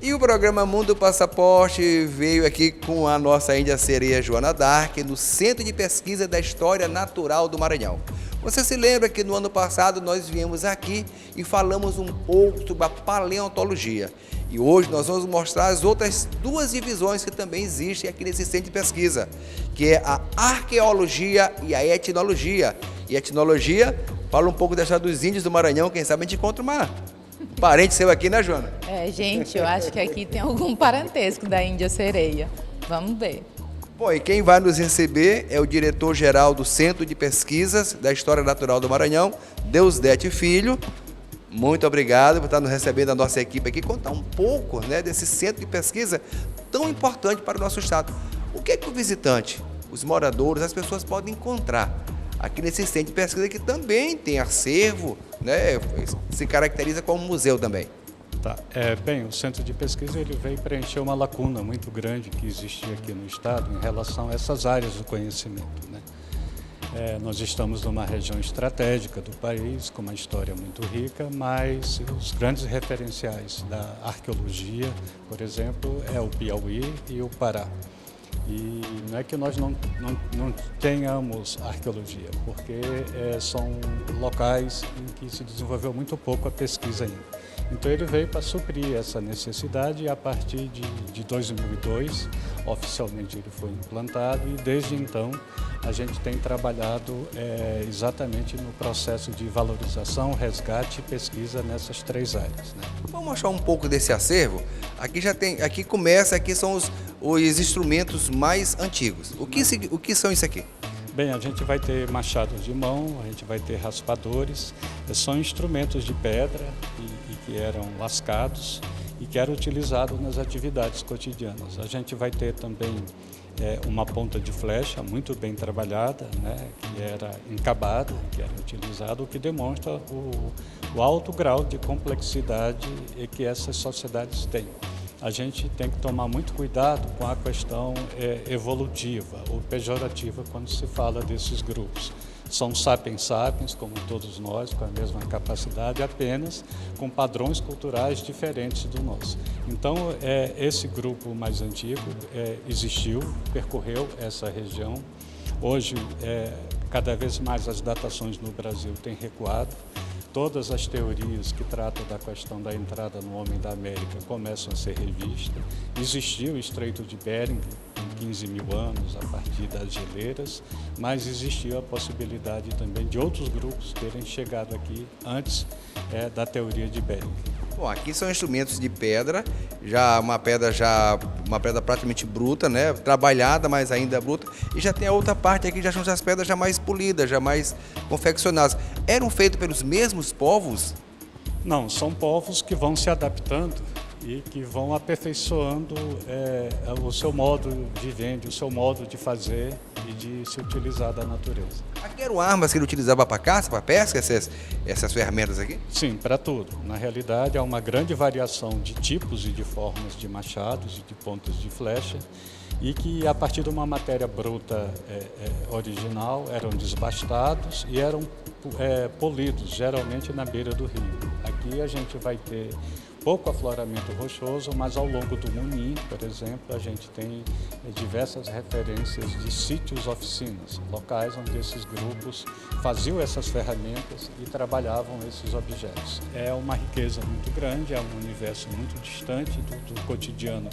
E o programa Mundo Passaporte veio aqui com a nossa índia sereia Joana Dark no Centro de Pesquisa da História Natural do Maranhão. Você se lembra que no ano passado nós viemos aqui e falamos um pouco sobre a paleontologia. E hoje nós vamos mostrar as outras duas divisões que também existem aqui nesse centro de pesquisa, que é a arqueologia e a etnologia. E a etnologia fala um pouco da história dos índios do Maranhão, quem sabe a gente encontra um parente seu aqui, né, Joana? Gente, eu acho que aqui tem algum parentesco da Índia Sereia. Vamos ver. Bom, e quem vai nos receber é o diretor-geral do Centro de Pesquisas da História Natural do Maranhão, Deusdete Filho. Muito obrigado por estar nos recebendo a nossa equipe aqui, contar um pouco, né, desse centro de pesquisa tão importante para o nosso estado. O que é que o visitante, os moradores, as pessoas podem encontrar aqui nesse centro de pesquisa que também tem acervo, né, se caracteriza como museu também? Tá. Bem, o Centro de Pesquisa ele veio preencher uma lacuna muito grande que existia aqui no estado em relação a essas áreas do conhecimento, né? Nós estamos numa região estratégica do país, com uma história muito rica, mas os grandes referenciais da arqueologia, por exemplo, é o Piauí e o Pará. E não é que nós não tenhamos arqueologia, porque são locais em que se desenvolveu muito pouco a pesquisa ainda. Então ele veio para suprir essa necessidade e a partir de 2002, oficialmente ele foi implantado e desde então a gente tem trabalhado exatamente no processo de valorização, resgate e pesquisa nessas três áreas, né? Vamos mostrar um pouco desse acervo. Aqui já tem, aqui são os instrumentos mais antigos. O que são isso aqui? Bem, a gente vai ter machados de mão, a gente vai ter raspadores, são instrumentos de pedra e que eram lascados e que eram utilizados nas atividades cotidianas. A gente vai ter também uma ponta de flecha muito bem trabalhada, né, que era encabada, que era utilizada, o que demonstra o alto grau de complexidade que essas sociedades têm. A gente tem que tomar muito cuidado com a questão evolutiva ou pejorativa quando se fala desses grupos. São sapiens sapiens, como todos nós, com a mesma capacidade, apenas com padrões culturais diferentes do nosso. Então, esse grupo mais antigo existiu, percorreu essa região. Hoje, cada vez mais as datações no Brasil têm recuado. Todas as teorias que tratam da questão da entrada no homem da América começam a ser revistas. Existiu o Estreito de Bering em 15 mil anos, a partir das geleiras, mas existiu a possibilidade também de outros grupos terem chegado aqui antes da teoria de Bering. Bom, aqui são instrumentos de pedra, uma pedra praticamente bruta, né? Trabalhada, mas ainda bruta. E já tem a outra parte aqui, já são as pedras já mais polidas, já mais confeccionadas. Eram feitos pelos mesmos povos? Não, são povos que vão se adaptando e que vão aperfeiçoando o seu modo de vivenda, o seu modo de fazer e de se utilizar da natureza. Aqui eram armas que ele utilizava para caça, para pesca, essas ferramentas aqui? Sim, para tudo. Na realidade, há uma grande variação de tipos e de formas de machados e de pontas de flecha e que, a partir de uma matéria bruta original, eram desbastados e eram polidos, geralmente na beira do rio. Aqui a gente vai ter pouco afloramento rochoso, mas ao longo do Munim, por exemplo, a gente tem diversas referências de sítios-oficinas, locais onde esses grupos faziam essas ferramentas e trabalhavam esses objetos. É uma riqueza muito grande, é um universo muito distante do cotidiano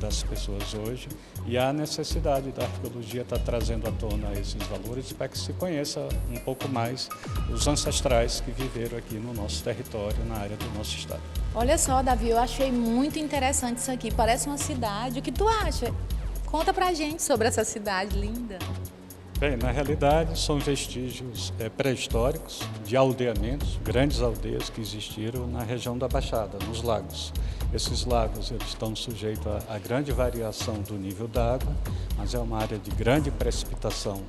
das pessoas hoje e a necessidade da arqueologia está trazendo à tona esses valores para que se conheça um pouco mais os ancestrais que viveram aqui no nosso território, na área do nosso estado. Olha só, Davi, eu achei muito interessante isso aqui. Parece uma cidade. O que tu acha? Conta pra gente sobre essa cidade linda. Bem, na realidade, são vestígios pré-históricos de aldeamentos, grandes aldeias que existiram na região da Baixada, nos lagos. Esses lagos eles estão sujeitos a grande variação do nível d'água, mas é uma área de grande precipitação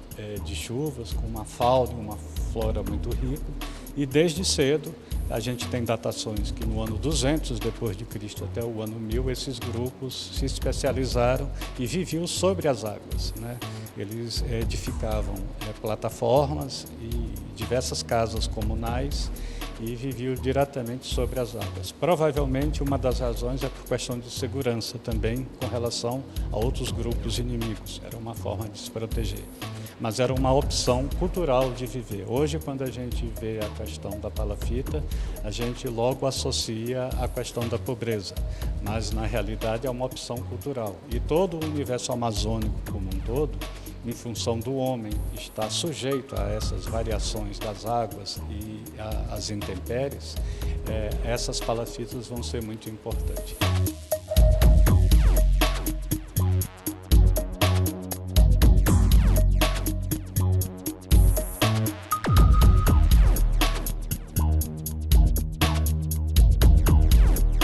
de chuvas, com uma fauna e uma flora muito rica. E desde cedo a gente tem datações que no ano 200 depois de Cristo até o ano 1000 esses grupos se especializaram e viviam sobre as águas, né? Eles edificavam plataformas e diversas casas comunais e viviam diretamente sobre as águas. Provavelmente uma das razões é por questão de segurança também com relação a outros grupos inimigos. Era uma forma de se proteger. Mas era uma opção cultural de viver. Hoje, quando a gente vê a questão da palafita, a gente logo associa a questão da pobreza. Mas, na realidade, é uma opção cultural. E todo o universo amazônico como um todo, em função do homem, está sujeito a essas variações das águas e às intempéries, essas palafitas vão ser muito importantes.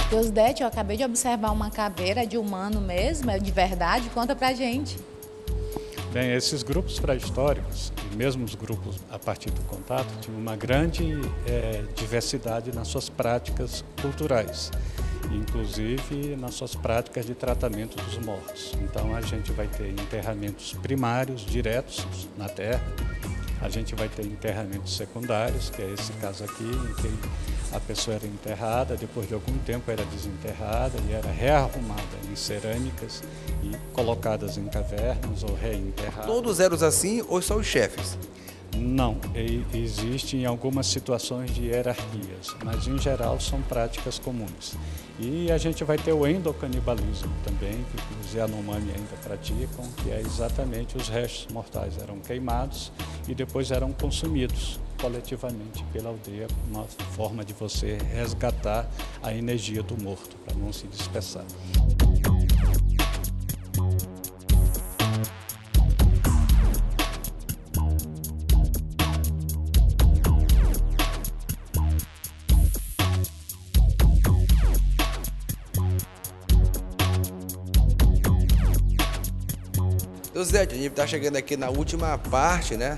Deusdete, eu acabei de observar uma caveira de humano mesmo, é de verdade? Conta pra gente. Bem, esses grupos pré-históricos, e mesmo os grupos a partir do contato, tinham uma grande diversidade nas suas práticas culturais, inclusive nas suas práticas de tratamento dos mortos. Então a gente vai ter enterramentos primários, diretos na terra, a gente vai ter enterramentos secundários, que é esse caso aqui, em que a pessoa era enterrada, depois de algum tempo era desenterrada e era rearrumada em cerâmicas e colocadas em cavernas ou reenterradas. Todos eram assim ou só os chefes? Não, existem algumas situações de hierarquias, mas em geral são práticas comuns. E a gente vai ter o endocanibalismo também, que os Yanomami ainda praticam, que é exatamente os restos mortais eram queimados e depois eram consumidos coletivamente pela aldeia, uma forma de você resgatar a energia do morto, para não se dispersar. Deusdete, a gente está chegando aqui na última parte, né,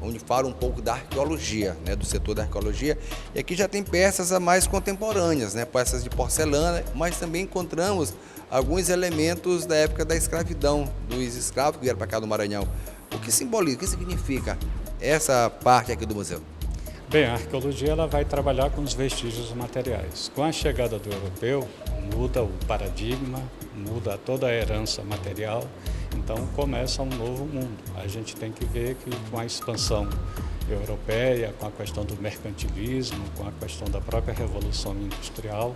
onde fala um pouco da arqueologia, né, do setor da arqueologia. E aqui já tem peças mais contemporâneas, né, peças de porcelana, mas também encontramos alguns elementos da época da escravidão, dos escravos que vieram para cá do Maranhão. O que simboliza, o que significa essa parte aqui do museu? Bem, a arqueologia ela vai trabalhar com os vestígios materiais. Com a chegada do europeu, muda o paradigma, muda toda a herança material, então começa um novo mundo. A gente tem que ver que com a expansão europeia, com a questão do mercantilismo, com a questão da própria Revolução Industrial,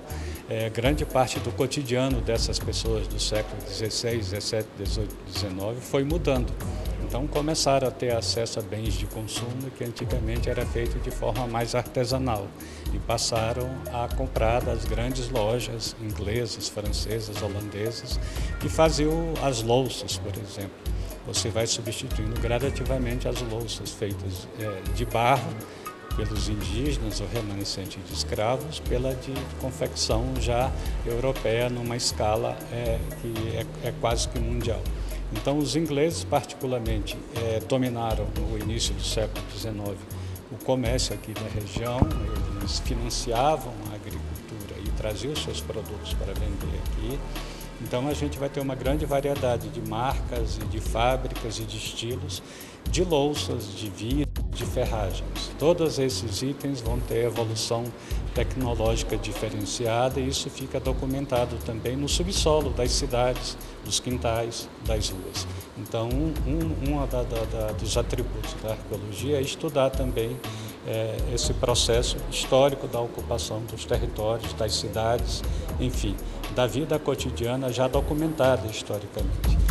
grande parte do cotidiano dessas pessoas do século XVI, XVII, XVIII, XIX foi mudando. Então começaram a ter acesso a bens de consumo que antigamente era feito de forma mais artesanal e passaram a comprar das grandes lojas inglesas, francesas, holandesas que faziam as louças, por exemplo. Você vai substituindo gradativamente as louças feitas de barro pelos indígenas ou remanescentes de escravos, pela de confecção já europeia numa escala que é quase que mundial. Então, os ingleses, particularmente, dominaram no início do século XIX o comércio aqui da região, eles financiavam a agricultura e traziam os seus produtos para vender aqui. Então, a gente vai ter uma grande variedade de marcas e de fábricas e de estilos, de louças, de vinhos, de ferragens. Todos esses itens vão ter evolução tecnológica diferenciada e isso fica documentado também no subsolo das cidades, dos quintais, das ruas. Então, dos atributos da arqueologia é estudar também esse processo histórico da ocupação dos territórios, das cidades, enfim, da vida cotidiana já documentada historicamente.